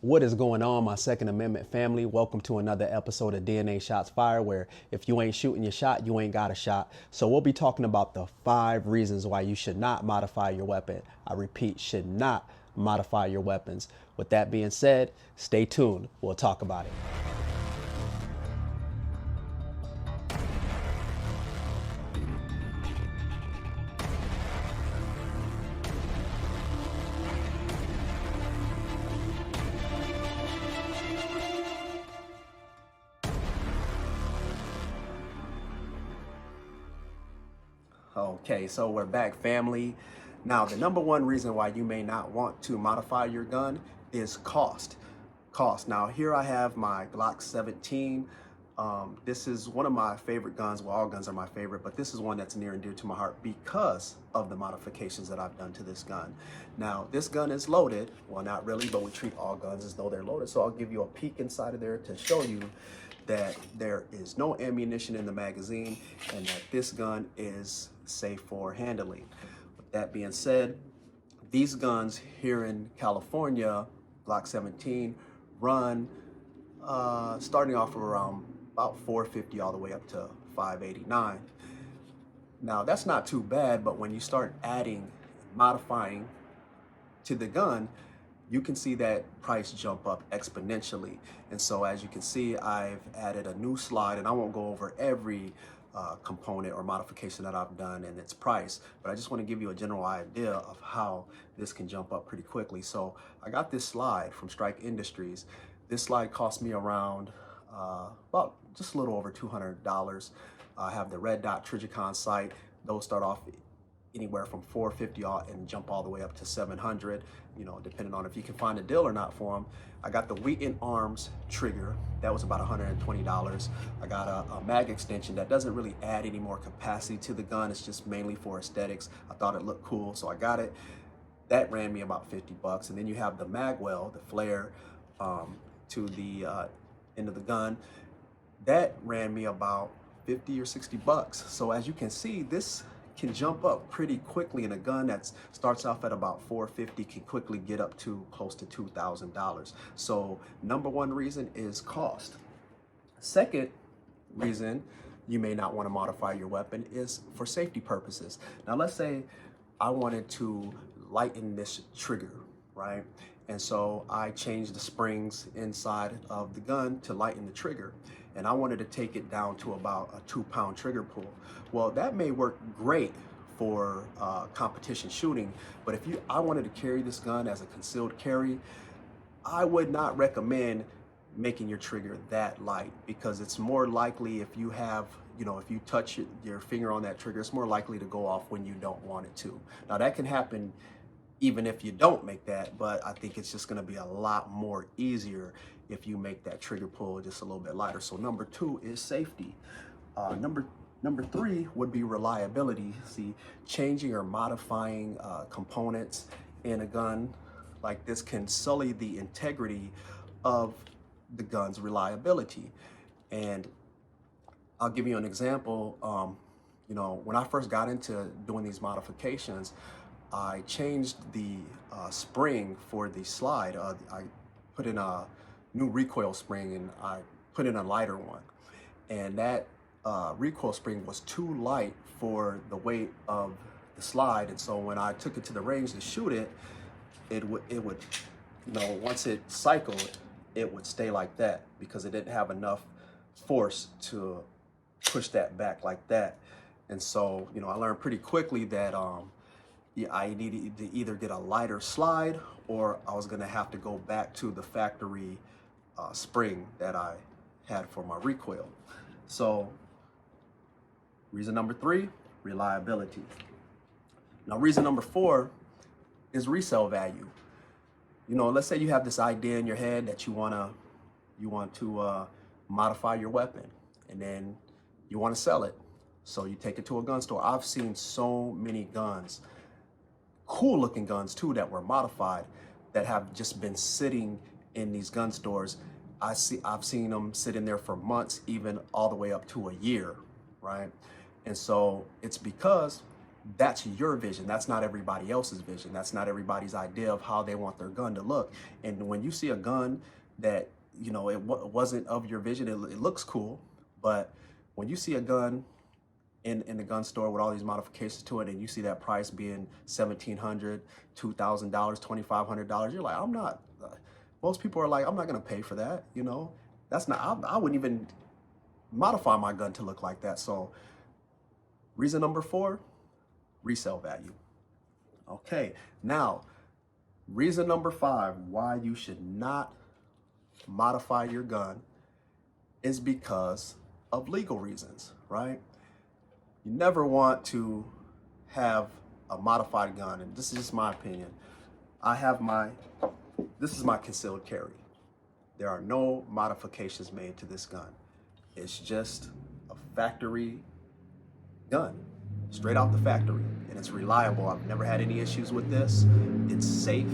What is going on, my Second Amendment family? Welcome to another episode of DNA Shots Fired, where if you ain't shooting your shot, you ain't got a shot. So we'll be talking about the 5 reasons why you should not modify your weapon. I repeat, should not modify your weapons. With that being said, stay tuned. We'll talk about it. Okay, so we're back, family. Now, the number one reason why you may not want to modify your gun is cost. Now, here I have my Glock 17. This is one of my favorite guns. Well, all guns are my favorite, but this is one that's near and dear to my heart because of the modifications that I've done to this gun. Now, this gun is loaded. Well, not really, but we treat all guns as though they're loaded. So I'll give you a peek inside of there to show you that there is no ammunition in the magazine and that this gun is safe for handling. With that being said, these guns here in California, Glock 17, run starting off of around about $450 all the way up to $589. Now that's not too bad, but when you start adding, modifying to the gun, you can see that price jump up exponentially. And so as you can see, I've added a new slide, and I won't go over every component or modification that I've done and its price, but I just want to give you a general idea of how this can jump up pretty quickly. So I got this slide from Strike Industries. This slide cost me around about just a little over $200. I have the red dot Trigicon sight. Those start off anywhere from $450 and jump all the way up to $700, you know, depending on if you can find a deal or not for them. I got the Wheaton Arms trigger. That was about $120. I got a mag extension that doesn't really add any more capacity to the gun. It's just mainly for aesthetics. I thought it looked cool, so I got it. That ran me about $50. And then you have the magwell, the flare to the end of the gun. That ran me about 50 or 60 bucks. So as you can see, this can jump up pretty quickly, and a gun that starts off at about $450 can quickly get up to close to $2,000. So number one reason is cost. Second reason you may not want to modify your weapon is for safety purposes. Now let's say I wanted to lighten this trigger, right? And so I changed the springs inside of the gun to lighten the trigger. And I wanted to take it down to about a 2-pound trigger pull. Well, that may work great for competition shooting, but if I wanted to carry this gun as a concealed carry, I would not recommend making your trigger that light, because it's more likely if you have, you know, if you touch your finger on that trigger, it's more likely to go off when you don't want it to. Now that can happen even if you don't make that, but I think it's just gonna be a lot more easier if you make that trigger pull just a little bit lighter. So number 2 is safety. Number 3 would be reliability. See, changing or modifying components in a gun like this can sully the integrity of the gun's reliability. And I'll give you an example. You know, when I first got into doing these modifications, I changed the spring for the slide. I put in a new recoil spring and I put in a lighter one. And that recoil spring was too light for the weight of the slide. And so when I took it to the range to shoot it, it would, you know, once it cycled, it would stay like that because it didn't have enough force to push that back like that. And so, you know, I learned pretty quickly that yeah, I needed to either get a lighter slide or I was gonna have to go back to the factory spring that I had for my recoil. So reason number 3, reliability. Now reason number 4 is resale value. You know, let's say you have this idea in your head that you want to modify your weapon, and then you want to sell it. So you take it to a gun store. I've seen so many guns, cool looking guns too, that were modified, that have just been sitting in these gun stores. I've seen them sitting there for months, even all the way up to a year, right? And so it's because that's your vision. That's not everybody else's vision. That's not everybody's idea of how they want their gun to look. And when you see a gun that, you know, wasn't of your vision, it looks cool. But when you see a gun in the gun store with all these modifications to it, and you see that price being $1,700, $2,000, $2,500, you're like, I'm not. Most people are like, I'm not gonna pay for that. You know, that's not. I wouldn't even modify my gun to look like that. So, reason number 4, resale value. Okay, now reason number 5 why you should not modify your gun is because of legal reasons, right? You never want to have a modified gun, and this is just my opinion. This is my concealed carry. There are no modifications made to this gun. It's just a factory gun, straight out the factory, and it's reliable. I've never had any issues with this. It's safe,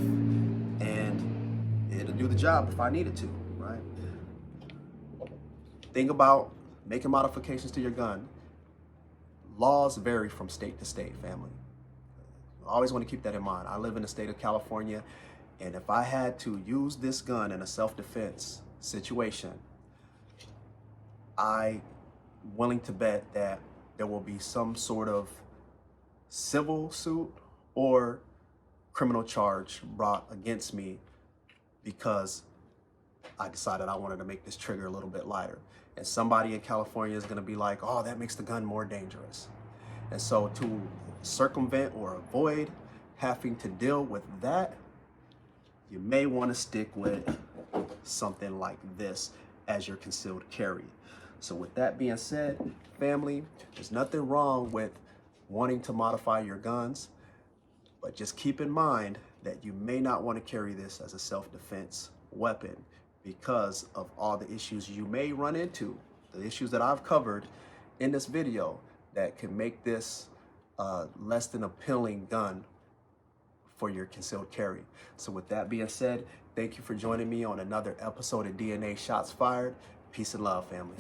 and it'll do the job if I need it to, right? Think about making modifications to your gun. Laws vary from state to state, family. I always want to keep that in mind. I live in the state of California, and if I had to use this gun in a self-defense situation, I'm willing to bet that there will be some sort of civil suit or criminal charge brought against me because I decided I wanted to make this trigger a little bit lighter. And somebody in California is gonna be like, oh, that makes the gun more dangerous. And so to circumvent or avoid having to deal with that, you may wanna stick with something like this as your concealed carry. So with that being said, family, there's nothing wrong with wanting to modify your guns, but just keep in mind that you may not want to carry this as a self-defense weapon because of all the issues you may run into, the issues that I've covered in this video that can make this less than appealing gun for your concealed carry. So with that being said, thank you for joining me on another episode of DNA Shots Fired. Peace and love, family.